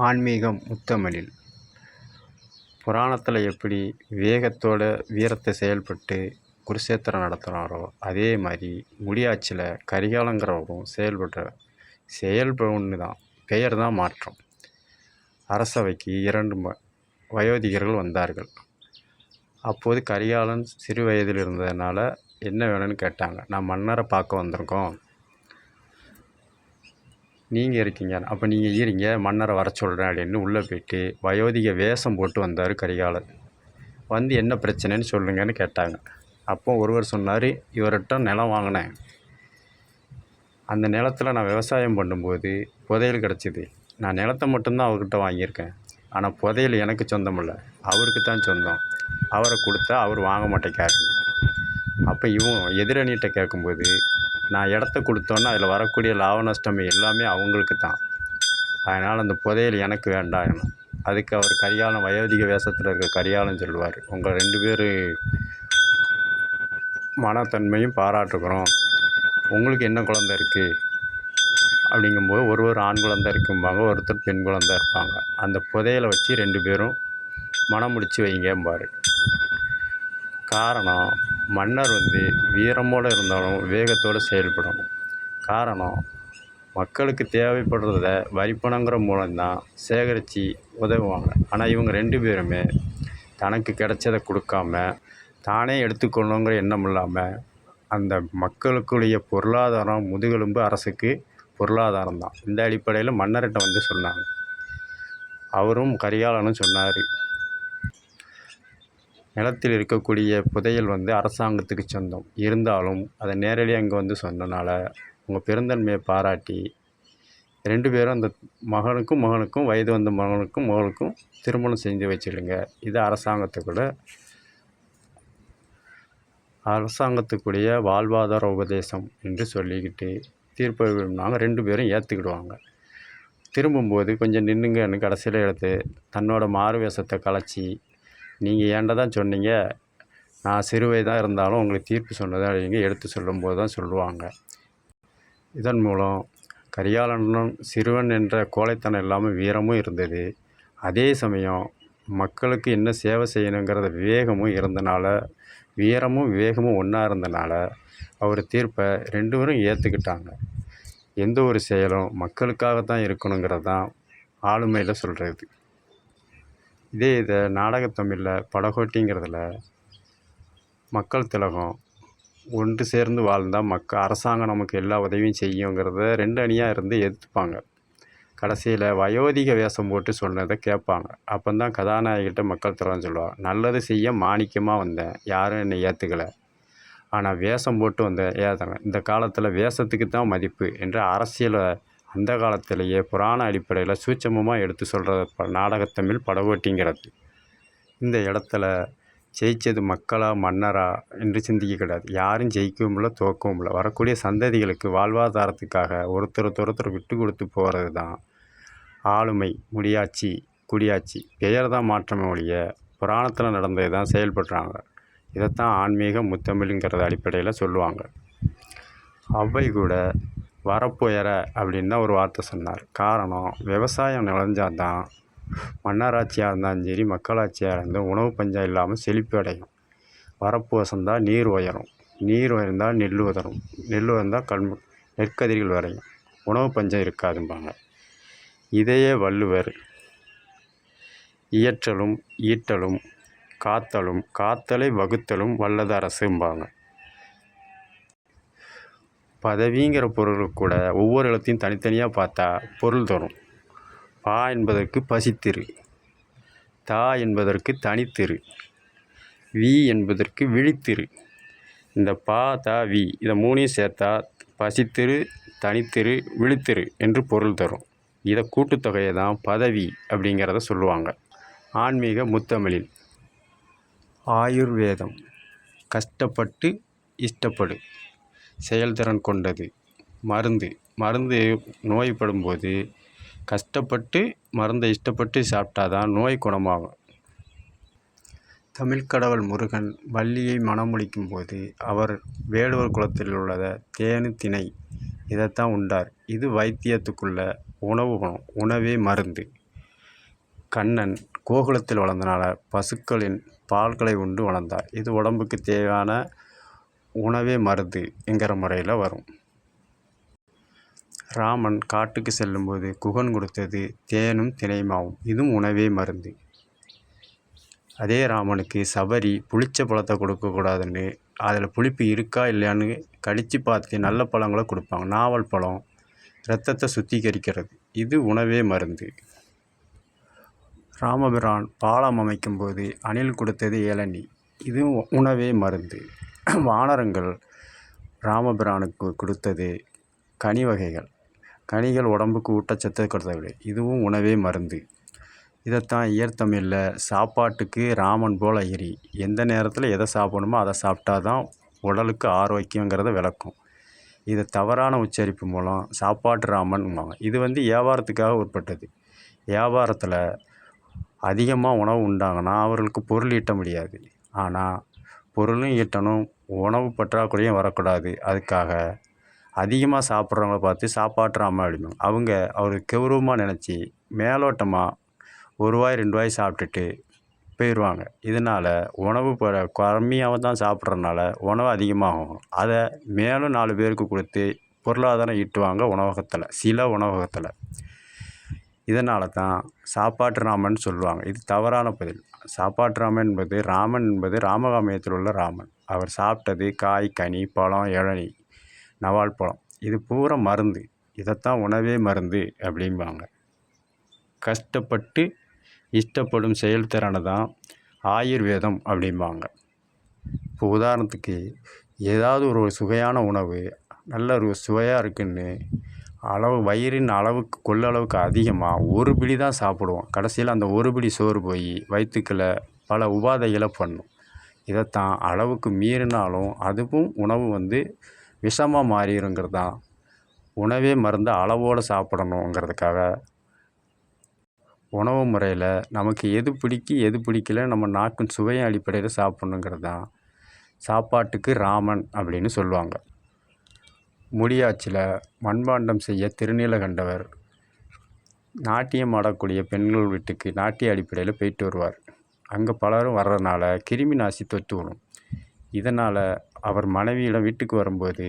ஆன்மீகம் முத்தமிழில் புராணத்தில் எப்படி வேகத்தோட வீரத்தை செயல்பட்டு குருஷேத்திரம் நடத்துனாரோ அதே மாதிரி முடியாட்சியில் கரிகாலங்கிறவரும் செயல்பட ஒன்று தான், பெயர் தான் மாற்றம். அரசவைக்கு 2 வயோதிகர்கள் வந்தார்கள். அப்போது கரிகாலன் சிறு வயதில் இருந்ததுனால என்ன வேணும்னு கேட்டாங்க. நான் மன்னரை பார்க்க வந்திருக்கோம், நீங்கள் இருக்கீங்க, அப்போ நீங்கள் இருங்க, மன்னரை வர சொல்கிறேன் அப்படின்னு உள்ளே போயிட்டு வயோதிக வேஷம் போட்டு வந்தார் கரிகாலன். வந்து என்ன பிரச்சனைன்னு சொல்லுங்கன்னு கேட்டாங்க. அப்போ ஒருவர் சொன்னார், இவர்கிட்ட நிலம் வாங்கினேன், அந்த நிலத்தில் நான் விவசாயம் பண்ணும்போது புதையல் கிடச்சிது. நான் நிலத்தை மட்டும்தான் அவர்கிட்ட வாங்கியிருக்கேன், ஆனால் புதையல் எனக்கு சொந்தம் இல்லை, அவருக்கு தான் சொந்தம். அவரை கொடுத்தா அவர் வாங்க மாட்டேக்காரு. அப்போ இவன் எதிரணிகிட்ட கேட்கும்போது, நான் இடத்த கொடுத்தோன்னா அதில் வரக்கூடிய லாப நஷ்டம் எல்லாமே அவங்களுக்கு தான், அதனால் அந்த புதையல் எனக்கு வேண்டாம். அதுக்கு அவர் கரிகாலன், வயோதிக வேஷத்தில் இருக்க கரிகாலன் சொல்லுவார், உங்கள் 2 பேர் மனத்தன்மையும் பாராட்டுக்கிறோம், உங்களுக்கு என்ன குழந்தை இருக்குது அப்படிங்கும்போது ஒருவர் ஆண் குழந்தை இருக்கும்பாங்க, ஒருத்தர் பெண் குழந்தை இருப்பாங்க. அந்த புதையலை வச்சு 2 பேரும் மனம் முடித்து வைங்கம்பார். காரணம், மன்னர் வீரமோடு இருந்தாலும் வேகத்தோடு செயல்படணும். காரணம், மக்களுக்கு தேவைப்படுறத வரிப்பணங்கிற மூலம்தான் சேகரித்து உதவுவாங்க. ஆனால் இவங்க 2 பேருமே தனக்கு கிடைச்சதை கொடுக்காம தானே எடுத்துக்கொள்ளணுங்கிற எண்ணம் இல்லாமல் அந்த மக்களுக்குடைய பொருளாதாரம் முதுகெலும்பு அரசுக்கு பொருளாதாரம் தான். இந்த அடிப்படையில் மன்னர்கிட்ட சொன்னாங்க. அவரும் கரிகாலனும் சொன்னார், நிலத்தில் இருக்கக்கூடிய புதையல் அரசாங்கத்துக்கு சொந்தம், இருந்தாலும் அதை நேரடியாக அங்கே சொன்னனால உங்கள் பெருந்தன்மையை பாராட்டி 2 பேரும் அந்த மகனுக்கும் வயது வந்த மகளுக்கும் திருமணம் செஞ்சு வச்சிடுங்க. இது அரசாங்கத்துக்குடைய வாழ்வாதார உபதேசம் என்று சொல்லிக்கிட்டு தீர்ப்பை விரும்பினாங்க. 2 பேரும் ஏற்றுக்கிடுவாங்க. திரும்பும்போது கொஞ்சம் நின்றுங்கன்னு கடைசியில் எடுத்து தன்னோட மாறு வேஷத்தை கலைச்சி, நீங்கள் ஏன்ட தான் சொன்னீங்க, நான் சிறு வயதாக இருந்தாலும் உங்களுக்கு தீர்ப்பு சொன்னதை அப்படிங்க எடுத்து சொல்லும்போது தான் சொல்லுவாங்க. இதன் மூலம் கரிகாலனும் சிறுவன் என்ற கோழைத்தனம் இல்லாமல் வீரமும் இருந்தது. அதே சமயம் மக்களுக்கு என்ன சேவை செய்யணுங்கிறத விவேகமும் இருந்தனால, வீரமும் விவேகமும் ஒன்றா இருந்தனால அவர் தீர்ப்பை 2 பேரும் ஏற்றுக்கிட்டாங்க. எந்த ஒரு செயலும் மக்களுக்காகத்தான் இருக்கணுங்கிறது தான் ஆளுமையில் சொல்கிறது. இதை நாடகத்தமிழில் படகோட்டிங்கிறதுல மக்கள் திலகம் ஒன்று சேர்ந்து வாழ்ந்தால் அரசாங்கம் நமக்கு எல்லா உதவியும் செய்யுங்கிறத 2 அணியாக இருந்து எதிர்த்துப்பாங்க. கடைசியில் வயோதிக வேஷம் போட்டு சொன்னதை கேட்பாங்க. அப்போ தான் கதாநாயகிட்ட மக்கள் திலகம் சொல்லுவாங்க, நல்லது செய்ய மாணிக்கமாக வந்தேன், யாரும் என்னை ஏற்றுக்கலை, ஆனால் வேஷம் போட்டு ஏற்றுங்க. இந்த காலத்தில் வேஷத்துக்கு தான் மதிப்பு என்று அரசியலை அந்த காலத்திலேயே புராண அடிப்படையில் சூட்சமமாக எடுத்து சொல்கிறது நாடகத்தமிழ் படகோட்டிங்கிறது. இந்த இடத்துல ஜெயித்தது மக்களா மன்னரா என்று சிந்திக்க கிடையாது. யாரும் ஜெயிக்கவும் இல்லை, தோக்கவும் இல்லை. வரக்கூடிய சந்ததிகளுக்கு வாழ்வாதாரத்துக்காக ஒருத்தர் விட்டு கொடுத்து போகிறது தான் ஆளுமை. முடியாட்சி, குடியாட்சி பெயர் தான் மாற்றமே ஒழிய புராணத்தில் நடந்தது தான் செயல்படுறாங்க. இதைத்தான் ஆன்மீகம் முத்தமிழ்ங்கிறது அடிப்படையில் சொல்லுவாங்க. அவ்வை கூட வரப்புயர அப்படின்னு தான் ஒரு வார்த்தை சொன்னார். காரணம், விவசாயம் நிலஞ்சால் தான் மன்னராட்சியாக இருந்தாலும் சரி, மக்களாட்சியாக இருந்தால் உணவு பஞ்சம் இல்லாமல் செழிப்பு அடையும். வரப்பு வசந்தால் நீர் உயரும், நீர் உயர்ந்தால் நெல் உதரும், நெல் உயர்ந்தால் நெற்கதிர்கள் வரையும், உணவு பஞ்சம் இருக்காதும்பாங்க. இதையே வள்ளுவர் இயற்றலும் ஈட்டலும் காத்தலும் காத்தலை வகுத்தலும் வல்லது அரசும்பாங்க. பதவிங்கிற பொருளுக்கு கூட ஒவ்வொரு இடத்தையும் தனித்தனியாக பார்த்தா பொருள் தரும். பா என்பதற்கு பசித்திரு, தா என்பதற்கு தனித்திரு, வி என்பதற்கு விழித்திரு. இந்த பா, தா, வி இதை 3ஐயும் சேர்த்தா பசித்திரு, தனித்திரு, விழித்திரு என்று பொருள் தரும். இதை கூட்டுத்தொகையை தான் பதவி அப்படிங்கிறத சொல்லுவாங்க. ஆன்மீக முத்தமிழில் ஆயுர்வேதம் கஷ்டப்பட்டு இஷ்டப்படு, செயல்திறன் கொண்டது. மருந்து நோய்படும்போது கஷ்டப்பட்டு மருந்தை இஷ்டப்பட்டு சாப்பிட்டாதான் நோய் குணமாகும். தமிழ்க்கடவுள் முருகன் வள்ளியை மணமுடிக்கும் போது அவர் வேடுவர் குலத்தில் உள்ளத தேனு திணை இதைத்தான் உண்டார். இது வைத்தியத்துக்குள்ள உணவு குணம், உணவே மருந்து. கண்ணன் கோகுலத்தில் வளர்ந்தனால பசுக்களின் பால்களை உண்டு வளர்ந்தார். இது உடம்புக்கு தேவையான உணவே மருந்து என்கிற முறையில் வரும். ராமன் காட்டுக்கு செல்லும்போது குகன் கொடுத்தது தேனும் தினைமாவும். இதுவும் உணவே மருந்து. அதே ராமனுக்கு சபரி புளிச்ச பழத்தை கொடுக்கக்கூடாதுன்னு அதில் புளிப்பு இருக்கா இல்லையான்னு கடித்து பார்த்து நல்ல பழங்களை கொடுப்பாங்க. நாவல் பழம் இரத்தத்தை சுத்திகரிக்கிறது. இது உணவே மருந்து. ராமபிரான் பாலம் அமைக்கும்போது அணில் கொடுத்தது இளநீ. இதுவும் உணவே மருந்து. வானரங்கள் ராமபிரானுக்கு கொடுத்தது கனி வகைகள். கனிகள் உடம்புக்கு ஊட்டச்சத்து கொடுத்தது. இதுவும் உணவே மருந்து. இதைத்தான் இயற்தமிழில் சாப்பாட்டுக்கு ராமன் போல் எரி. எந்த நேரத்தில் எதை சாப்பிடணுமோ அதை சாப்பிட்டா தான் உடலுக்கு ஆரோக்கியங்கிறத விளக்கும். இதை தவறான உச்சரிப்பு மூலம் சாப்பாட்டு ராமன்வாங்க. இது வியாபாரத்துக்காக உட்பட்டது. வியாபாரத்தில் அதிகமாக உணவு உண்டாங்கன்னா அவர்களுக்கு பொருள் ஈட்ட முடியாது. ஆனால் பொருளும் ஈட்டணும், உணவு பற்றாக்குறையும் வரக்கூடாது. அதுக்காக அதிகமாக சாப்பிட்றவங்கள பார்த்து சாப்பாட்டு ராமன் அப்படிம்பாங்க. அவங்க அவருக்கு கௌரவமாக நினச்சி மேலோட்டமாக ₹1 ₹2 சாப்பிட்டுட்டு போயிடுவாங்க. இதனால் உணவு கம்மியாக தான் சாப்பிட்றதுனால உணவு அதிகமாகும். அதை மேலும் 4 பேருக்கு கொடுத்து பொருளாதாரம் ஈட்டுவாங்க உணவகத்தில், சில உணவகத்தில். இதனால தான் சாப்பாட்டு ராமன் சொல்லுவாங்க. இது தவறான பதில். சாப்பாட்டு ராமன் என்பது ராமகாமியத்தில் உள்ள ராமன். அவர் சாப்பிட்டது காய், கனி, பழம், இளநீ, நவால் பழம். இது பூரா மருந்து. இதைத்தான் உணவே மருந்து அப்படிம்பாங்க. கஷ்டப்பட்டு இஷ்டப்படும் செயல்திறனை தான் ஆயுர்வேதம் அப்படிம்பாங்க. இப்போ உதாரணத்துக்கு ஏதாவது ஒரு சுவையான உணவு நல்ல ஒரு சுவையாக இருக்குன்னு வயிறின் அளவுக்கு கொள்ளளவுக்கு அதிகமாக ஒரு பிடி தான் சாப்பிடுவோம். கடைசியில் அந்த ஒரு பிடி சோறு போய் வயிற்றுக்குள்ள பல உபாதைகளை பண்ணும். இதைத்தான் அளவுக்கு மீறினாலும் அதுவும் உணவு விஷமாக மாறிடுங்கிறது தான் உணவே மருந்து. அளவோடு சாப்பிடணுங்கிறதுக்காக உணவு முறையில் நமக்கு எது எது பிடிக்கல நம்ம நாக்கின் சுவையின் அடிப்படையில் சாப்பிட்ணுங்கிறது தான் சாப்பாட்டுக்கு ராமன் அப்படின்னு சொல்லுவாங்க. முடியாட்சியில் மண்பாண்டம் செய்ய திருநீலகண்டவர் நாட்டியம் ஆடக்கூடிய பெண்கள் வீட்டுக்கு நாட்டிய அடிப்படையில் போயிட்டு வருவார். அங்கே பலரும் வர்றதுனால கிருமி நாசி தொத்து விடும். இதனால் அவர் மனைவியிடம் வீட்டுக்கு வரும்போது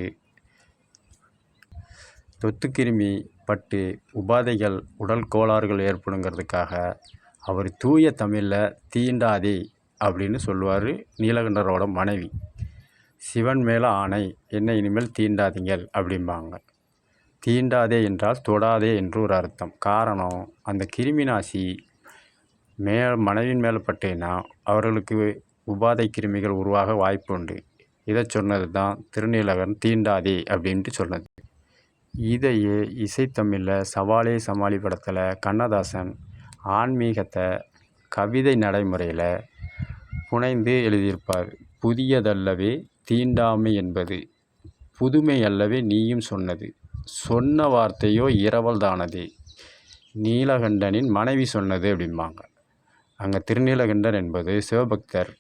தொத்துக்கிருமி பட்டு உபாதைகள், உடல் கோளாறுகள் ஏற்படுங்கிறதுக்காக அவர் தூய தமிழில் தீண்டாதே அப்படின்னு சொல்லுவார் நீலகண்டரோட மனைவி. சிவன் மேலே ஆணை, என்னை இனிமேல் தீண்டாதீங்கள் அப்படிம்பாங்க. தீண்டாதே என்றால் தொடாதே என்று ஒரு அர்த்தம். காரணம், அந்த கிருமி நாசி மனைவியின் மேலே பட்டேன்னா அவர்களுக்கு உபாதை கிருமிகள் உருவாக வாய்ப்பு உண்டு. இதை சொன்னது தான் திருநீலகன் தீண்டாதே அப்படின்ட்டு சொன்னது. இதையே இசைத்தமிழில் சவாலே சமாளி படத்தில் கண்ணதாசன் ஆன்மீகத்தை கவிதை நடைமுறையில் புனைந்து எழுதியிருப்பார். புதியதல்லவே தீண்டாமை என்பது, புதுமை அல்லவே நீயும் சொன்னது, சொன்ன வார்த்தையோ இரவல் தானதே, நீலகண்டனின் மனைவி சொன்னது அப்படிம்பாங்க. அங்கே திருநீலகண்டன் என்பது சிவபக்தர்.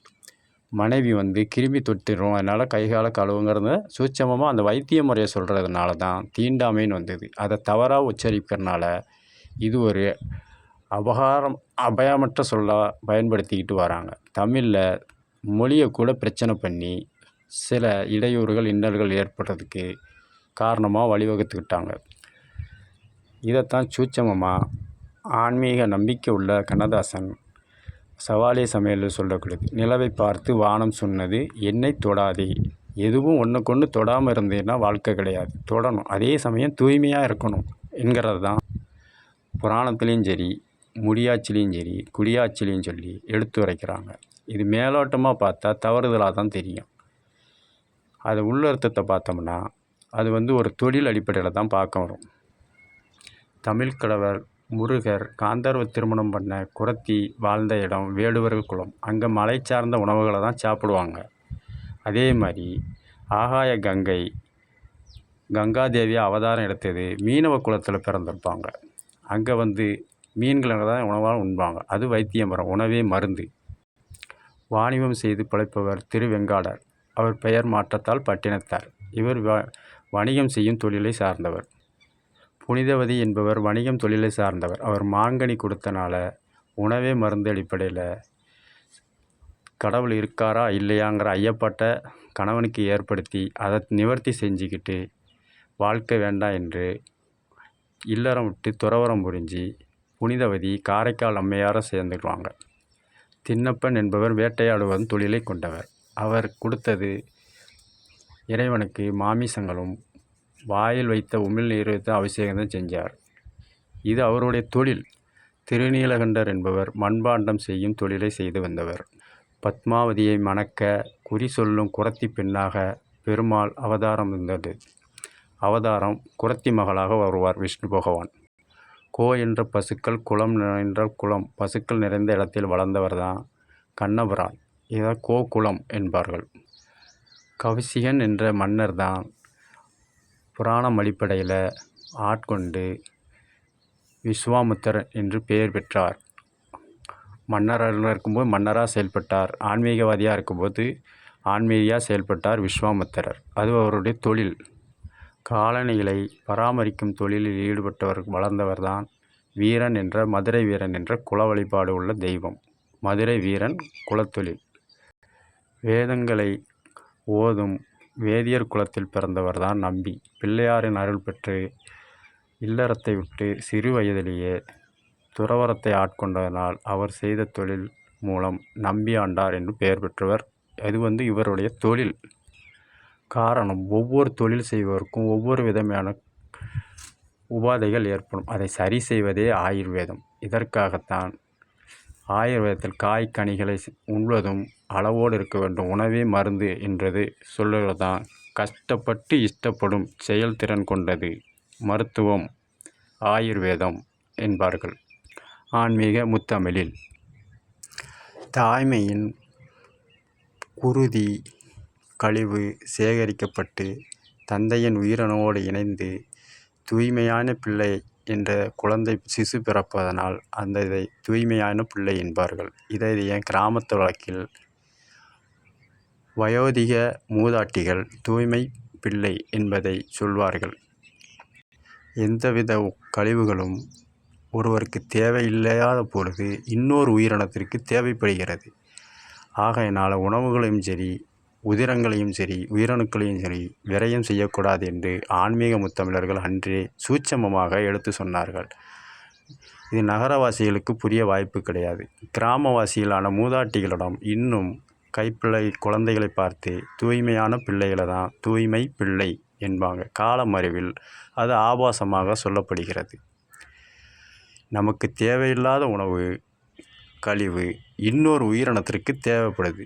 மனைவி கிருமி தொட்டிரும், அதனால் கைகால கழுவுங்கிறத சூட்சமமாக அந்த வைத்திய முறையை சொல்கிறதுனால தான் தீண்டாமைன்னு வந்தது. அதை தவறாக உச்சரிக்கிறதுனால இது ஒரு அபயமற்ற சொல்லாக பயன்படுத்திக்கிட்டு வராங்க. தமிழில் மொழியை கூட பிரச்சனை பண்ணி சில இடையூறுகள், இன்னல்கள் ஏற்படுறதுக்கு காரணமாக வழிவகுத்துக்கிட்டாங்க. இதைத்தான் சூட்சமமாக ஆன்மீக நம்பிக்கை உள்ள கண்ணதாசன் சவாலே சமையல் சொல்லக்கூடியது. நிலவை பார்த்து வானம் சொன்னது என்னை தொடாதே. எதுவும் ஒன்றுக்கொன்று தொடாமல் இருந்தேன்னா வாழ்க்கை கிடையாது. தொடணும். அதே சமயம் தூய்மையாக இருக்கணும் என்கிறது தான் புராணத்துலேயும் சரி, முடியாட்சிலையும் சரி, குடியாட்சிலையும் சொல்லி எடுத்து உரைக்கிறாங்க. இது மேலோட்டமாக பார்த்தா தவறுதலாக தான் தெரியும். அது உள்ளர்த்தத்தை பார்த்தோம்னா அது ஒரு தொழில் அடிப்படையில் தான் பார்க்க வரும். தமிழ்கடவர் முருகர் காந்தர்வ திருமணம் பண்ண குறத்தி வாழ்ந்த இடம் வேடுவர்கள் குலம். அங்கே மலை சார்ந்த உணவுகளை தான் சாப்பிடுவாங்க. அதே மாதிரி ஆகாய கங்கை, கங்காதேவியை அவதாரம் எடுத்தது மீனவ குலத்தில் பிறந்திருப்பாங்க. அங்கே மீன்களை தான் உணவாக உண்பாங்க. அது வைத்திய மரம், உணவே மருந்து. வாணிபம் செய்து பிழைப்பவர் திருவெங்காடர். அவர் பெயர் மாற்றத்தால் பட்டினத்தார். இவர் வணிகம் செய்யும் தொழிலை சார்ந்தவர். புனிதவதி என்பவர் வணிகம் தொழிலை சார்ந்தவர். அவர் மாங்கனி கொடுத்தனால உணவே மருந்து அடிப்படையில் கடவுள் இருக்காரா இல்லையாங்கிற ஐயப்பாட்ட கணவனுக்கு ஏற்படுத்தி அதை நிவர்த்தி செஞ்சுக்கிட்டு வாழ்க்கை வேண்டாம் என்று இல்லறம் விட்டு துறவறம் புரிஞ்சு புனிதவதி காரைக்கால் அம்மையாரை சேர்ந்துக்குவாங்க. திண்ணப்பன் என்பவர் வேட்டையாடுவதும் தொழிலை கொண்டவர். அவர் கொடுத்தது இறைவனுக்கு மாமிசங்களும் வாயில் வைத்த உமிழ்நீர் வைத்த அபிஷேகம் செஞ்சார். இது அவருடைய தொழில். திருநீலகண்டர் என்பவர் மண்பாண்டம் செய்யும் தொழிலை செய்து வந்தவர். பத்மாவதியை மணக்க குறி சொல்லும் குறத்தி பெண்ணாக பெருமாள் அவதாரம் இருந்தது. அவதாரம் குறத்தி மகளாக வருவார் விஷ்ணு பகவான். கோ என்ற பசுக்கள், குளம் என்ற குளம், பசுக்கள் நிறைந்த இடத்தில் வளர்ந்தவர் தான் கண்ணபிரான். இதை கோகுலம் என்பார்கள். கௌசிகன் என்ற மன்னர் தான் புராணம் அடிப்படையில் ஆட்கொண்டு விஸ்வாமித்திரன் என்று பெயர் பெற்றார். மன்னராக இருக்கும்போது மன்னராக செயல்பட்டார். ஆன்மீகவாதியாக இருக்கும்போது ஆன்மீகியாக செயல்பட்டார் விஸ்வாமித்திரர். அது அவருடைய தொழில். காலணிகளை பராமரிக்கும் தொழிலில் ஈடுபட்டவர் வளர்ந்தவர் தான் வீரன் என்ற மதுரை வீரன் என்ற குல வழிபாடு உள்ள தெய்வம். மதுரை வீரன் குலத்தொழில். வேதங்களை ஓதும் வேதியர் குலத்தில் பிறந்தவர் தான் நம்பி. பிள்ளையாரின் அருள் பெற்று இல்லறத்தை விட்டு சிறு வயதிலேயே துறவரத்தை ஆட்கொண்டதனால் அவர் செய்த தொழில் மூலம் நம்பி ஆண்டார் என்று பெயர் பெற்றவர். அது இவருடைய தொழில். காரணம், ஒவ்வொரு தொழில் செய்வதற்கும் ஒவ்வொரு விதமான உபாதைகள் ஏற்படும். அதை சரி செய்வதே ஆயுர்வேதம். இதற்காகத்தான் ஆயுர்வேதத்தில் காய் கனிகளை உண்வதும் அளவோடு இருக்க வேண்டும். உணவே மருந்து என்றது சொல்லுவதுதான். கஷ்டப்பட்டு இஷ்டப்படும் செயல்திறன் கொண்டது மருத்துவம் ஆயுர்வேதம் என்பார்கள் ஆன்மீக முத்தமிழில். தாய்மையின் குருதி கழிவு சேகரிக்கப்பட்டு தந்தையின் உயிரணுவோடு இணைந்து தூய்மையான பிள்ளை என்ற குழந்தை சிசு பிறப்பதனால் இதை தூய்மையான பிள்ளை என்பார்கள். இதை என் கிராமத்து வழக்கில் வயோதிக மூதாட்டிகள் தூய்மை பிள்ளை என்பதை சொல்வார்கள். எந்தவித கழிவுகளும் ஒருவருக்கு தேவையில்லாத பொழுது இன்னொரு உயிரினத்திற்கு தேவைப்படுகிறது. ஆகையினால் உணவுகளையும் சரி, உதிரங்களையும் சரி, உயிரணுக்களையும் சரி விரயம் செய்யக்கூடாது என்று ஆன்மீக முத்தமிழர்கள் அன்றே சூட்சமமாக எடுத்து சொன்னார்கள். இது நகரவாசிகளுக்கு புரிய வாய்ப்பு கிடையாது. கிராமவாசிகளான மூதாட்டிகளிடம் இன்னும் கைப்பிள்ளை குழந்தைகளை பார்த்து தூய்மையான பிள்ளைகளை தான் தூய்மை பிள்ளை என்பாங்க. காலமறிவில் அது ஆபாசமாக சொல்லப்படுகிறது. நமக்கு தேவையில்லாத உணவு கழிவு இன்னொரு உயிரினத்திற்கு தேவைப்படுது.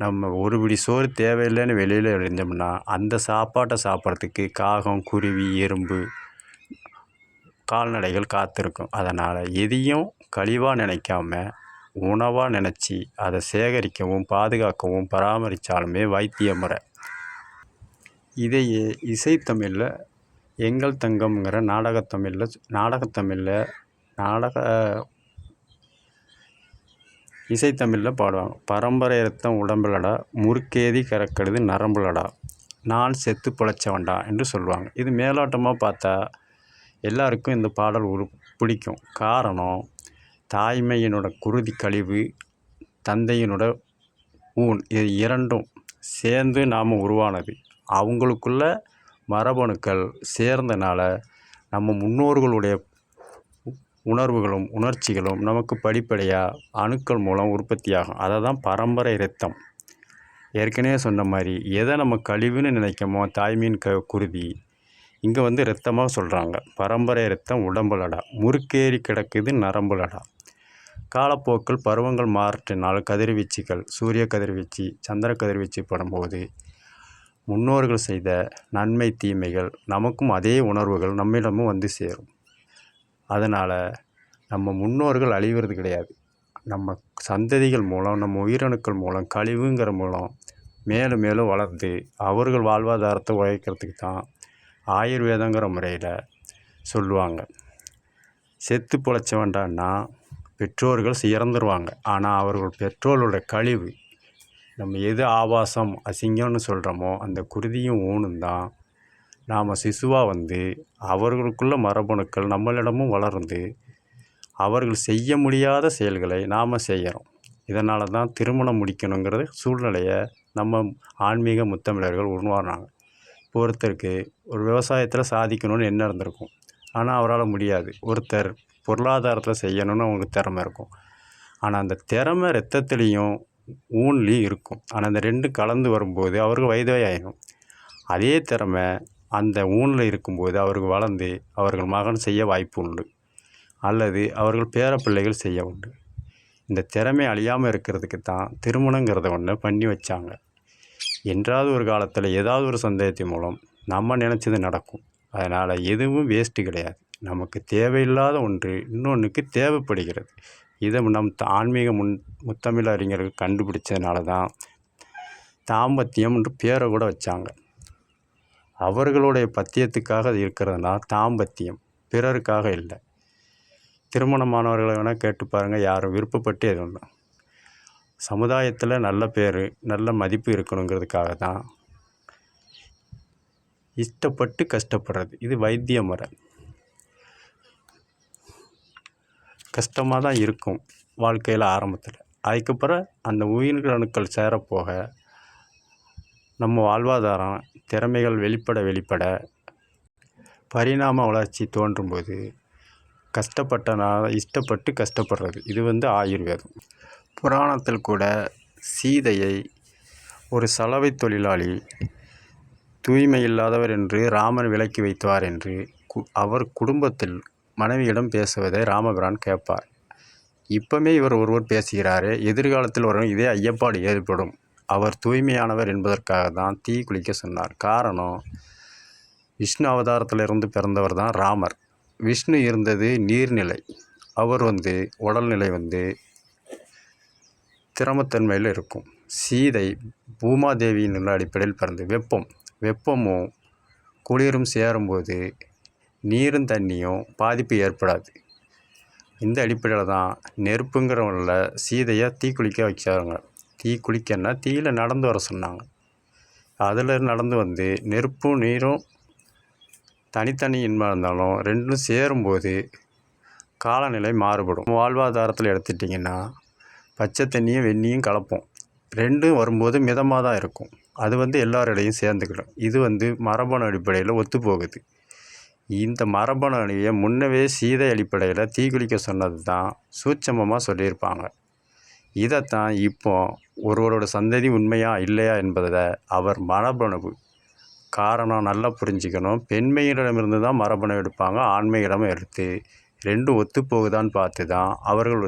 நம்ம ஒரு பிடி சோறு தேவையில்லைன்னு வெளியில் இருந்தோம்னா அந்த சாப்பாட்டை சாப்பிட்றதுக்கு காகம், குருவி, எறும்பு, கால்நடைகள் காத்திருக்கும். அதனால் எதையும் கழிவாக நினைக்காம உணவாக நினச்சி அதை சேகரிக்கவும் பாதுகாக்கவும் பராமரித்தாலுமே வைத்திய முறை. இதையே இசைத்தமிழில் எங்கள் தங்கம்ங்கிற இசைத்தமிழில் பாடுவாங்க. பரம்பரை ரத்தம் உடம்புலடா, முறுக்கேதி கறக்கிறது நரம்புலடா, நான் செத்து பிழைச்சவன்டா என்று சொல்லுவாங்க. இது மேலோட்டமாக பார்த்தா எல்லாருக்கும் இந்த பாடல் பிடிக்கும். காரணம், தாய்மையினோட குருதி கழிவு, தந்தையினோட ஊன், இது இரண்டும் சேர்ந்து நாம் உருவானது. அவங்களுக்குள்ள மரபணுக்கள் சேர்ந்தனால நம்ம முன்னோர்களுடைய உணர்வுகளும் உணர்ச்சிகளும் நமக்கு படிப்படியாக அணுக்கள் மூலம் உற்பத்தியாகும். அதை தான் பரம்பரை இரத்தம். ஏற்கனவே சொன்ன மாதிரி எதை நம்ம கழிவுன்னு நினைக்கமோ தாய்மையின் குருதி இங்கே இரத்தமாக சொல்கிறாங்க. பரம்பரை இரத்தம் உடம்புலடா, முறுக்கேறி கிடக்குது நரம்புலடா. காலப்போக்கில் பருவங்கள் மாற்றினால் கதிர்வீச்சுகள், சூரிய கதிர்வீச்சு, சந்திர கதிர்வீச்சு படும்போது முன்னோர்கள் செய்த நன்மை தீமைகள் நமக்கும் அதே உணர்வுகள் நம்மிடமும் சேரும். அதனால் நம்ம முன்னோர்கள் அழிவது கிடையாது. நம்ம சந்ததிகள் மூலம், நம்ம உயிரணுக்கள் மூலம், கழிவுங்கிற மூலம் மேலும் மேலும் வளர்ந்து அவர்கள் வாழ்வாதாரத்தை உழைக்கிறதுக்கு தான் ஆயுர்வேதங்கிற முறையில் சொல்லுவாங்க. செத்து பிழைச்ச வேண்டான்னா பெற்றோர்கள் இறந்துருவாங்க. ஆனால் அவர்கள் பெற்றோர்களோட கழிவு, நம்ம எது ஆபாசம் அசிங்கம்னு சொல்கிறோமோ அந்த குருதியும் ஊனும் தான் நாம் சிசுவாக அவர்களுக்குள்ள மரபணுக்கள் நம்மளிடமும் வளர்ந்து அவர்கள் செய்ய முடியாத செயல்களை நாம் செய்கிறோம். இதனால தான் திருமணம் முடிக்கணுங்கிற சூழ்நிலையை நம்ம ஆன்மீக முத்தமிழர்கள் உருவாக்குனாங்க. இப்போ ஒருத்தருக்கு ஒரு விவசாயத்தில் சாதிக்கணும்னு எண்ணம் இருந்திருக்கும். ஆனால் அவரால் முடியாது. ஒருத்தர் பொருளாதாரத்தில் செய்யணும்னு அவங்களுக்கு திறமை இருக்கும். ஆனால் அந்த திறமை ரத்தத்துலேயும் ஊன்லேயும் இருக்கும். ஆனால் அந்த ரெண்டும் கலந்து வரும்போது அவருக்கு வயதாயிடும். அதே திறமை அந்த ஊனில் இருக்கும்போது அவருக்கு வளர்ந்து அவர்கள் மகன் செய்ய வாய்ப்பு உண்டு, அல்லது அவர்கள் பேரப்பிள்ளைகள் செய்ய உண்டு. இந்த திறமை அழியாமல் இருக்கிறதுக்கு தான் திருமணங்கிறத ஒன்று பண்ணி வச்சாங்க. என்றாவது ஒரு காலத்தில் ஏதாவது ஒரு சந்தேகத்தின் மூலம் நம்ம நினச்சது நடக்கும். அதனால் எதுவும் வேஸ்ட்டு கிடையாது. நமக்கு தேவையில்லாத ஒன்று இன்னொன்றுக்கு தேவைப்படுகிறது. இதை நம் ஆன்மீக முத்தமிழ் அறிஞர்கள் கண்டுபிடிச்சதுனால தான் தாம்பத்தியம் என்று பேரை கூட வச்சாங்க. அவர்களுடைய பத்தியத்துக்காக இருக்கிறதுனா தாம்பத்தியம், பிறருக்காக இல்லை. திருமணமானவர்களை வேணால் கேட்டு பாருங்கள், யாரும் விருப்பப்பட்டு எதுவும் சமுதாயத்தில் நல்ல பேர் நல்ல மதிப்பு இருக்கணுங்கிறதுக்காக தான் இஷ்டப்பட்டு கஷ்டப்படுறது. இது வைத்திய முறை. கஷ்டமாக தான் இருக்கும் வாழ்க்கையில் ஆரம்பத்தில். அதுக்கப்புறம் அந்த உயிரணுக்கள் சேரப்போக நம்ம வாழ்வாதாரம் திறமைகள் வெளிப்பட பரிணாம வளர்ச்சி தோன்றும்போது கஷ்டப்பட்டனால இஷ்டப்பட்டு கஷ்டப்படுறது. இது ஆயுர்வேதம். புராணத்தில் கூட சீதையை ஒரு சலவை தொழிலாளி தூய்மை இல்லாதவர் என்று ராமன் விலக்கி வைத்தார் என்று அவர் குடும்பத்தில் மனைவியிடம் பேசுவதை ராமபிரான் கேட்பார். இப்போமே ஒருவர் பேசுகிறாரே, எதிர்காலத்தில் வரும் இதே ஐயப்பாடு ஏற்படும். அவர் தூய்மையானவர் என்பதற்காக தான் தீ குளிக்க சொன்னார். காரணம், விஷ்ணு அவதாரத்திலிருந்து பிறந்தவர் தான் ராமர். விஷ்ணு இருந்தது நீர்நிலை, அவர் உடல்நிலை திறமத்தன்மையில் இருக்கும். சீதை பூமாதேவியின் அடிப்படையில் பிறந்து வெப்பமும் குளிரும் சேரும்போது நீரும் தண்ணியும் பாதிப்பு ஏற்படாது. இந்த அடிப்படையில் தான் நெருப்புங்கிறவங்கள சீதையை தீக்குளிக்க வச்சாங்க. தீக்குளிக்கன்னா தீயில் நடந்து வர சொன்னாங்க. அதில் நடந்து நெருப்பும் நீரும் தனித்தனி இன்மை இருந்தாலும் ரெண்டும் சேரும்போது காலநிலை மாறுபடும். வாழ்வாதாரத்தில் எடுத்துட்டிங்கன்னா பச்சை தண்ணியும் வெந்நியும் கலப்போம். ரெண்டும் வரும்போது மிதமாக தான் இருக்கும். அது எல்லாரிடையும் சேர்ந்துக்கிடும். இது மரபணு அடிப்படையில் ஒத்து போகுது. இந்த மரபணு அணியை முன்னவே சீதை அடிப்படையில் தீக்குளிக்க சொன்னது தான் சூட்சமமாக சொல்லியிருப்பாங்க. இதைத்தான் இப்போ ஒருவரோட சந்ததி உண்மையா இல்லையா என்பதை அவர் மரபணு காரணம் நல்லா புரிஞ்சுக்கணும். பெண்மையிடமிருந்து தான் மரபணு எடுப்பாங்க, ஆண்மையிடம் எடுத்து ரெண்டும் ஒத்து போகுதான்னு பார்த்து தான் அவர்கள்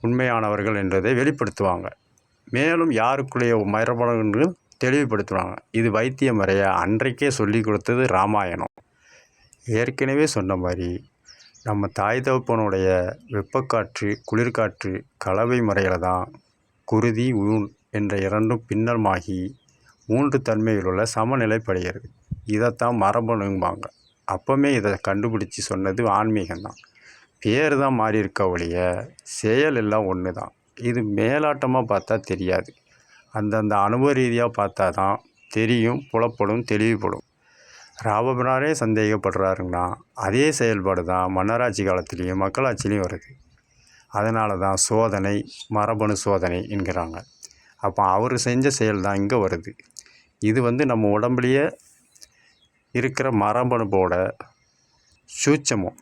உண்மையானவர்கள் என்றதை வெளிப்படுத்துவாங்க. மேலும் யாருக்குள்ளேய மரபணு தெளிவுபடுத்துவாங்க. இது வைத்திய முறையை அன்றைக்கே சொல்லி கொடுத்தது ராமாயணம். ஏற்கனவே சொன்ன மாதிரி நம்ம தாய் தகப்பனுடைய வெப்பக்காற்று குளிர்காற்று கலவை முறையில் தான் குருதி ஊன் என்ற இரண்டும் பின்னமாகி 3 தன்மையில் உள்ள சமநிலைப்படுகிறது. இதைத்தான் மரபணும்பாங்க. அப்போமே இதை கண்டுபிடிச்சி சொன்னது ஆன்மீகம்தான். பேர் தான் மாறி இருக்க ஒழிய செயல் எல்லாம் ஒன்று தான். இது மேலாட்டமாக பார்த்தா தெரியாது. அந்தந்த அனுபவ ரீதியாக பார்த்தா தான் தெரியும், புலப்படும், தெளிவுபடும். ராமபிரானே சந்தேகப்படுறாருங்கன்னா அதே செயல்பாடு தான் மன்னராட்சி காலத்திலையும் மக்களாட்சிலையும் வருது. அதனால தான் சோதனை, மரபணு சோதனை என்கிறாங்க. அப்போ அவர் செஞ்ச செயல் தான் இங்கே வருது. இது நம்ம உடம்புலையே இருக்கிற மரபணுவோட சூட்சமம்.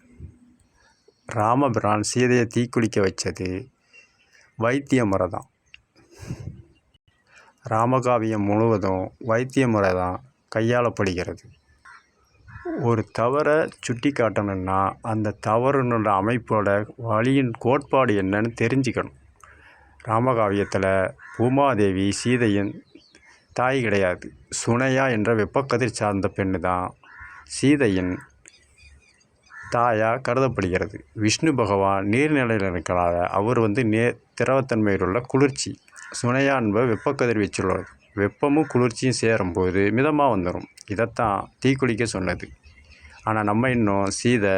ராமபிரான் சீதையை தீக்குளிக்க வச்சது வைத்திய முறை தான். ராமகாவியம் முழுவதும் வைத்திய முறை தான் கையாளப்படுகிறது. ஒரு தவறை சுட்டி காட்டணும்னா அந்த தவறுனோட அமைப்போட வழியின் கோட்பாடு என்னன்னு தெரிஞ்சுக்கணும். ராமகாவியத்தில் பூமாதேவி சீதையின் தாய் கிடையாது. சுனையா என்ற வெப்பக்கதிர் சார்ந்த பெண்ணு தான் சீதையின் தாயாக கருதப்படுகிறது. விஷ்ணு பகவான் நீர்நிலையில் இருக்கிறார். அவர் திரவத்தன்மையில் உள்ள குளிர்ச்சி. சுனையா என்பது வெப்பக்கதிர் வீச்சுள்ளது. வெப்பமும் குளிர்ச்சியும் சேரும்போது மிதமாக வந்துடும். இதைத்தான் தீக்குளிக்க சொன்னது. ஆனால் நம்ம இன்னும் சீதை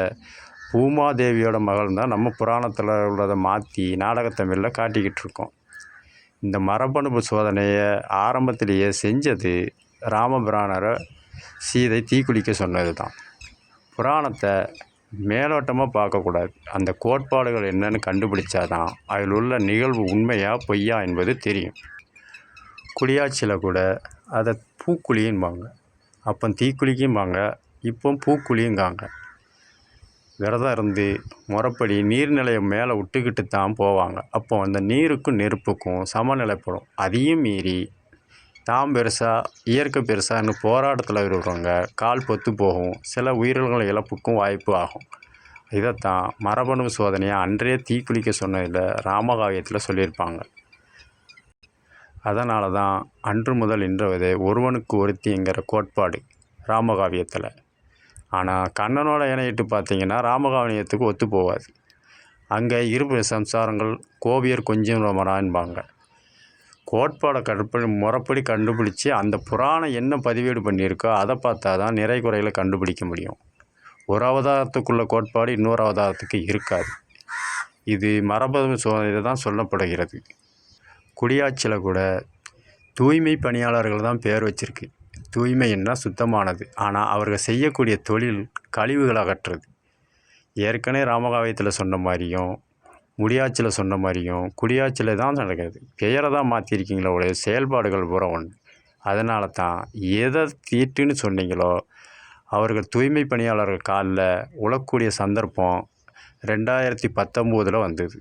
பூமாதேவியோட மகள் தான் நம்ம புராணத்தில் உள்ளதை மாற்றி நாடகத்தமிழில் காட்டிக்கிட்டு இருக்கோம். இந்த மரபணு சோதனையை ஆரம்பத்திலேயே செஞ்சது ராமபிரானரை சீதை தீக்குளிக்க சொன்னது தான். புராணத்தை மேலோட்டமாக பார்க்கக்கூடாது. அந்த கோட்பாடுகள் என்னன்னு கண்டுபிடிச்சாதான் அதில் உள்ள நிகழ்வு உண்மையா பொய்யா என்பது தெரியும். குடியாட்சியில் கூட அதை பூக்குழிம்பாங்க, அப்போ தீக்குளிக்கும்பாங்க, இப்போ பூக்குழிங்காங்க. விரதம் இருந்து முறைப்படி நீர்நிலையை மேலே விட்டுக்கிட்டு தான் போவாங்க. அப்போ அந்த நீருக்கும் நெருப்புக்கும் சமநிலைப்படும். அதையும் மீறி தாம் பெருசா இயற்கை பெருசான்னு போராட்டத்தில் இருக்கிறவங்க கால் பொத்து போகும், சில உயிரினங்கள் இழப்புக்கும் வாய்ப்பு ஆகும். இதைத்தான் மரபணு சோதனையை அன்றைய தீக்குளிக்க சொன்னதில் ராமகாவியத்தில் சொல்லியிருப்பாங்க. அதனால தான் அன்று முதல் இன்று வரை ஒருவனுக்கு ஒருத்திங்கிற கோட்பாடு ராமகாவியத்தில். ஆனால் கண்ணனோட இணையிட்டு பார்த்தீங்கன்னா ராமகாவியத்துக்கு ஒத்து போகாது. அங்கே இருப்பு சம்சாரங்கள் கோபியர் கொஞ்சம் மரான்பாங்க. கோட்பாடை முறைப்படி கண்டுபிடிச்சி அந்த புராணம் என்ன பதிவேடு பண்ணியிருக்கோ அதை பார்த்தா தான் நிறை குறைகளை கண்டுபிடிக்க முடியும். ஒரு அவதாரத்துக்குள்ள கோட்பாடு இன்னொரு அவதாரத்துக்கு இருக்காது. இது மரபணு சோதனை தான் சொல்லப்படுகிறது. குடியாட்சியில் கூட தூய்மை பணியாளர்கள் தான் பேர் வச்சிருக்கு. தூய்மைன்னா சுத்தமானது. ஆனால் அவர்கள் செய்யக்கூடிய தொழில் கழிவுகள் அகற்றுறது. ஏற்கனவே ராமகாவியத்தில் சொன்ன மாதிரியும் முடியாட்சியில் சொன்ன மாதிரியும் குடியாட்சியில் தான் நடக்குது. பெயரை தான் மாற்றிருக்கீங்களோ உடைய செயல்பாடுகள் பூரா ஒன்று. அதனால தான் எதை தீட்டுன்னு சொன்னீங்களோ அவர்கள் தூய்மை பணியாளர்கள் காலில் உழக்கூடிய சந்தர்ப்பம் 2019 வந்தது.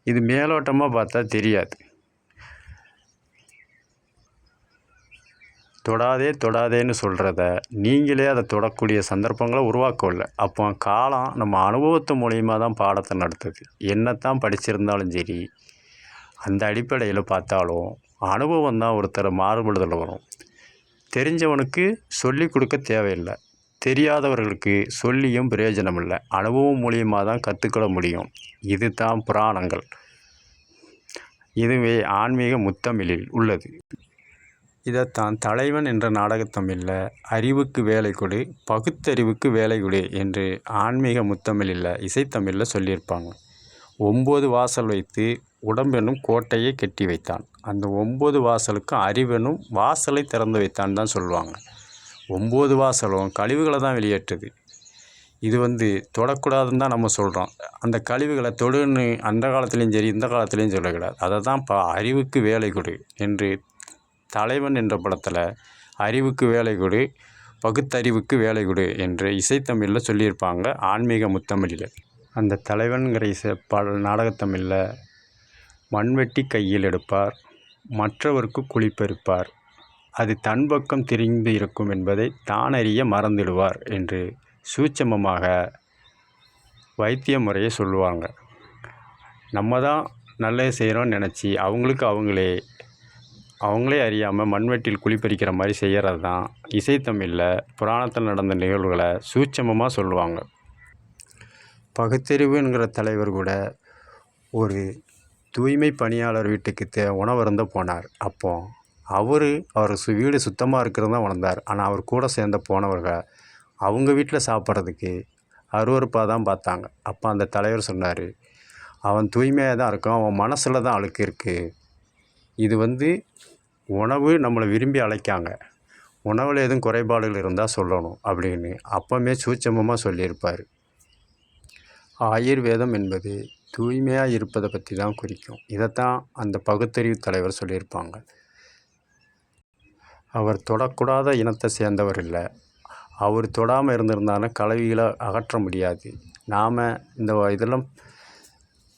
இது மேலோட்டமாக பார்த்தா தெரியாது. தொடாதேன்னு சொல்கிறத நீங்களே அதை தொடக்கூடிய சந்தர்ப்பங்களை உருவாக்கவில்லை. அப்போ காலம் நம்ம அனுபவத்து மூலியமாக தான் பாடத்தை நடத்துது. என்னத்தான் படிச்சிருந்தாலும் சரி, அந்த அடிப்படையில் பார்த்தாலும் அனுபவம் தான் ஒருத்தரை மாறுபடுதல் வரும். தெரிஞ்சவனுக்கு சொல்லி கொடுக்க தேவையில்லை, தெரியாதவர்களுக்கு சொல்லியும் பிரயோஜனம் இல்லை. அனுபவம் மூலியமாக தான் கற்றுக்கிட முடியும். இது தான் புராணங்கள். இதுவே ஆன்மீக முத்தமிழில் உள்ளது. இதைத்தான் தலைவன் என்ற நாடகத்தமிழில் அறிவுக்கு வேலை கொடு, பகுத்தறிவுக்கு வேலை கொடு என்று ஆன்மீக முத்தமிழில் இசைத்தமிழில் சொல்லியிருப்பாங்க. 9 வாசல் வைத்து உடம்பெனும் கோட்டையை கட்டி வைத்தான். அந்த 9 வாசலுக்கும் அறிவெனும் வாசலை திறந்து வைத்தான் தான் சொல்லுவாங்க. 9 வாசலும் கழிவுகளை தான் வெளியேற்றுது. இது தொடக்கூடாதுன்னு தான் நம்ம சொல்கிறோம். அந்த கழிவுகளை தொடுன்னு அந்த காலத்துலேயும் சரி இந்த காலத்துலேயும் சொல்லக்கூடாது. அதை தான் அறிவுக்கு வேலை கொடு என்று தலைவன் என்ற படத்தில் அறிவுக்கு வேலை கொடு, பகுத்தறிவுக்கு வேலை கொடு என்று இசைத்தமிழில் சொல்லியிருப்பாங்க ஆன்மீக முத்தமிழில். அந்த தலைவன்கிற நாடகத்தமிழில் மண்வெட்டி கையில் எடுப்பார், மற்றவருக்கு குழிப்பெருப்பார், அது தன் பக்கம் திரும்பி இருக்கும் என்பதை தானறிய மறந்துடுவார் என்று சூட்சமமாக வைத்திய முறையை சொல்லுவாங்க. நம்ம தான் நல்லது செய்கிறோன்னு நினச்சி அவங்களே அறியாமல் மண்வெட்டியில் குழிப்பறிக்கிற மாதிரி செய்கிறது தான் இசைத்தமிழில் புராணத்தில் நடந்த நிகழ்வுகளை சூட்சமமாக சொல்லுவாங்க. பகுத்தறிவுங்கிற தலைவர் கூட ஒரு தூய்மை பணியாளர் வீட்டுக்கு உணவருந்த போனார். அப்போ அவர் வீடு சுத்தமாக இருக்கிறது தான் உணர்ந்தார். ஆனால் அவர் கூட சேர்ந்த போனவர்கள் அவங்க வீட்டில் சாப்பிட்றதுக்கு அருவருப்பாக தான் பார்த்தாங்க. அப்போ அந்த தலைவர் சொன்னார், அவன் தூய்மையாக தான் இருக்கான், அவன் மனசில் தான் அழுக்கு இருக்குது. இது உணவு நம்மளை விரும்பி அழைக்காங்க, உணவில் எதுவும் குறைபாடுகள் இருந்தால் சொல்லணும் அப்படின்னு அப்போமே சூட்சமமாக சொல்லியிருப்பார். ஆயுர்வேதம் என்பது தூய்மையாக இருப்பதை பற்றி தான் குறிக்கும். இதைத்தான் அந்த பகுத்தறிவு தலைவர் சொல்லியிருப்பாங்க. அவர் தொடக்கூடாத இனத்தை சேர்ந்தவர் இல்லை. அவர் தொடாமல் இருந்திருந்தாலும் கலவிகளை அகற்ற முடியாது. நாம் இதெல்லாம்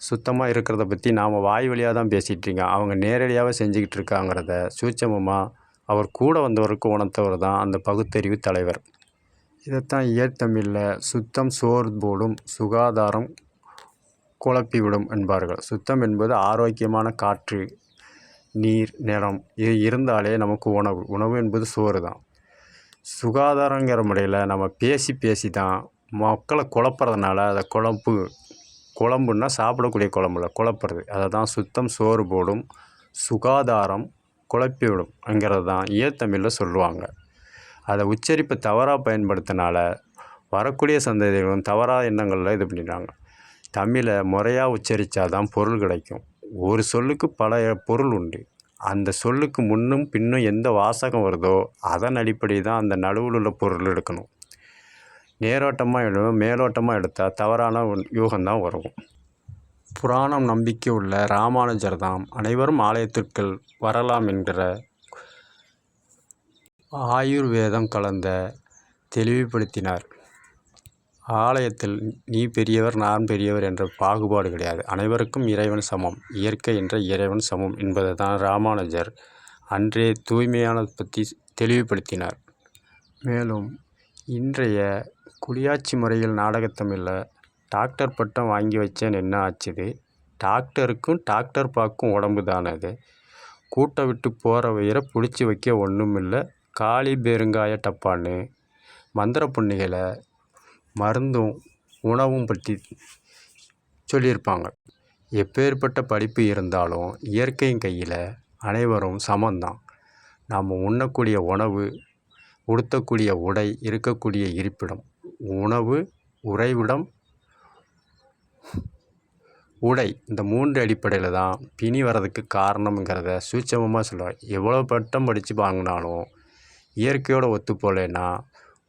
சுத்தமாக இருக்கிறத பற்றி நாம் வாய் வழியாக தான் பேசிகிட்ருக்கோம். அவங்க நேரடியாக செஞ்சுக்கிட்டு இருக்காங்கிறத சூட்சமமாக அவர் கூட வந்தவருக்கு உணர்த்தவர் தான் அந்த பகுத்தறிவு தலைவர். இதைத்தான் இயற்தமிழில் சுத்தம் சோறு போடும், சுகாதாரம் குழப்பிவிடும் என்பார்கள். சுத்தம் என்பது ஆரோக்கியமான காற்று, நீர், நிலம் இது இருந்தாலே நமக்கு உணவு என்பது சோறு தான். சுகாதாரங்கிற முறையில் நம்ம பேசி தான் மக்களை குழப்புறதுனால அதை குழம்புன்னா சாப்பிடக்கூடிய குழம்புல குழப்புறது. அதை தான் சுத்தம் சோறு போடும், சுகாதாரம் குழப்பிவிடும்ங்கிறது தான் இயற்தமிழில் சொல்லுவாங்க. அதை உச்சரிப்பை தவறாக பயன்படுத்தினால வரக்கூடிய சந்ததிகளும் தவறாக எண்ணங்களில் இது பண்ணிடுறாங்க. தமிழை முறையாக உச்சரித்தா தான் பொருள் கிடைக்கும். ஒரு சொல்லுக்கு பல பொருள் உண்டு. அந்த சொல்லுக்கு முன்னும் பின்னும் எந்த வாசகம் வருதோ அதன் அடிப்படை தான் அந்த நடுவில் உள்ள பொருள் எடுக்கணும். நேரோட்டமாக எழுதும் மேலோட்டமாக எடுத்தால் தவறான யூகம்தான் வரும். புராணம் நம்பிக்கை உள்ள ராமானுஜர் தாம் அனைவரும் ஆலயத்திற்குள் வரலாம் என்கிற ஆயுர்வேதம் கலந்த தெளிவுபடுத்தினார். ஆலயத்தில் நீ பெரியவர் நான் பெரியவர் என்ற பாகுபாடு கிடையாது. அனைவருக்கும் இறைவன் சமம், இயற்கை என்ற இறைவன் சமம் என்பதை தான் ராமானுஜர் அன்றே தூய்மையான பற்றி தெளிவுபடுத்தினார். மேலும் இன்றைய குடியாட்சி முறையில் நாடகத்தமிழில் டாக்டர் பட்டம் வாங்கி வச்சேன் என்ன ஆச்சுது, டாக்டருக்கும் டாக்டர் பார்க்கும் உடம்பு தானே அது, கூட்டை விட்டு போகிற வயிறை பிடிச்சி வைக்க ஒன்றும் இல்லை, காளி பெருங்காய டப்பான்னு மந்திர புண்ணிகளை மருந்தும் உணவும் பற்றி சொல்லியிருப்பாங்க. எப்பேற்பட்ட படிப்பு இருந்தாலும் இயற்கையின் கையில் அனைவரும் சமந்தான். நாம் உண்ணக்கூடிய உணவு, உடுத்தக்கூடிய உடை, இருக்கக்கூடிய இருப்பிடம், உணவு, உறைவிடம், உடை, இந்த 3 அடிப்படையில் தான் பிணி வர்றதுக்கு காரணம்ங்கிறத சூட்சமமாக சொல்லுவார். எவ்வளோ பட்டம் படித்து வாங்கினாலும் இயற்கையோடு ஒத்து போகலைன்னா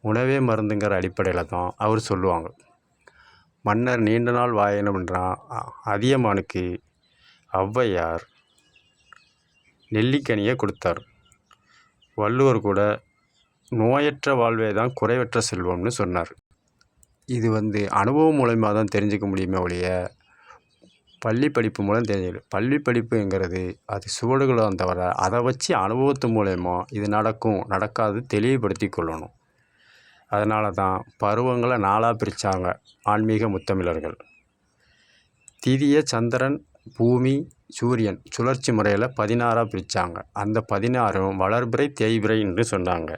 உணவே மருந்துங்கிற அடிப்படையில் தான் அவர் சொல்லுவாங்க. மன்னர் நீண்ட நாள் வாயணும்ன்றான் அதியமானுக்கு ஔவையார் நெல்லிக்கனியை கொடுத்தார். வள்ளுவர் கூட நோயற்ற வாழ்வே தான் குறைவற்ற செல்வம்னு சொன்னார். இது அனுபவம் மூலமாக தான் தெரிஞ்சுக்க முடியுமே ஒழிய பள்ளி படிப்பு மூலம் தெரிஞ்சுக்கல. பள்ளி படிப்புங்கிறது அது சுவடுகளும் தவிர அதை வச்சு அனுபவத்து மூலயமா இது நடக்கும் நடக்காது தெளிவுபடுத்தி கொள்ளணும். அதனால தான் பருவங்களை 4ஆக பிரித்தாங்க ஆன்மீக முத்தமிழர்கள். திதிய சந்திரன், பூமி, சூரியன் சுழற்சி முறையில் 16ஆக பிரித்தாங்க. அந்த 16ம் வளர்பிறை தேய்பிறை என்று சொன்னாங்க.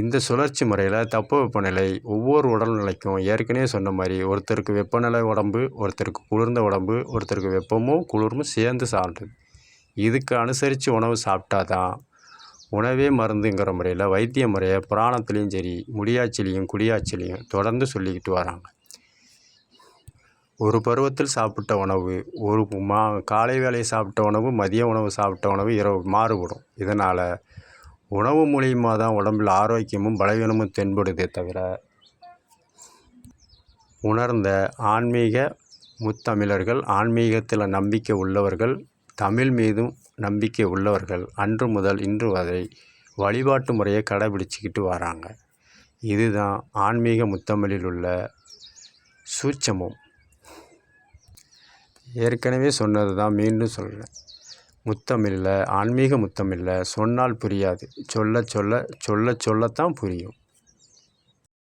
இந்த சுழற்சி முறையில் தட்பவெப்பநிலை ஒவ்வொரு உடல்நிலைக்கும் ஏற்கனவே சொன்ன மாதிரி ஒருத்தருக்கு வெப்பநிலை உடம்பு, ஒருத்தருக்கு குளிர்ந்த உடம்பு, ஒருத்தருக்கு வெப்பமும் குளிர்மும் சேர்ந்து சாப்பிடுது. இதுக்கு அனுசரித்து உணவு சாப்பிட்டா தான் உணவே மருந்துங்கிற முறையில் வைத்திய முறையை புராணத்துலேயும் சரி முடியாட்சிலையும் குடியாட்சிலையும் தொடர்ந்து சொல்லிக்கிட்டு வராங்க. ஒரு பருவத்தில் சாப்பிட்ட உணவு, ஒரு காலை வேளை சாப்பிட்ட உணவு, மதிய உணவு சாப்பிட்ட உணவு, இரவு மாறுபடும். இதனால் உணவு மூலியமாக தான் உடம்பில் ஆரோக்கியமும் பலவீனமும் தென்படுதே தவிர உணர்ந்த ஆன்மீக முத்தமிழர்கள், ஆன்மீகத்தில் நம்பிக்கை உள்ளவர்கள், தமிழ் மீதும் நம்பிக்கை உள்ளவர்கள் அன்று முதல் இன்று வரை வழிபாட்டு முறையை கடைபிடிச்சிக்கிட்டு வராங்க. இதுதான் ஆன்மீக முத்தமிழில் உள்ள சூட்சமம். ஏற்கனவே சொன்னது தான் மீண்டும் சொல்கிறேன். முத்தமிழில், ஆன்மீக முத்தமிழில் சொன்னால் புரியாது, சொல்லத்தான் புரியும்.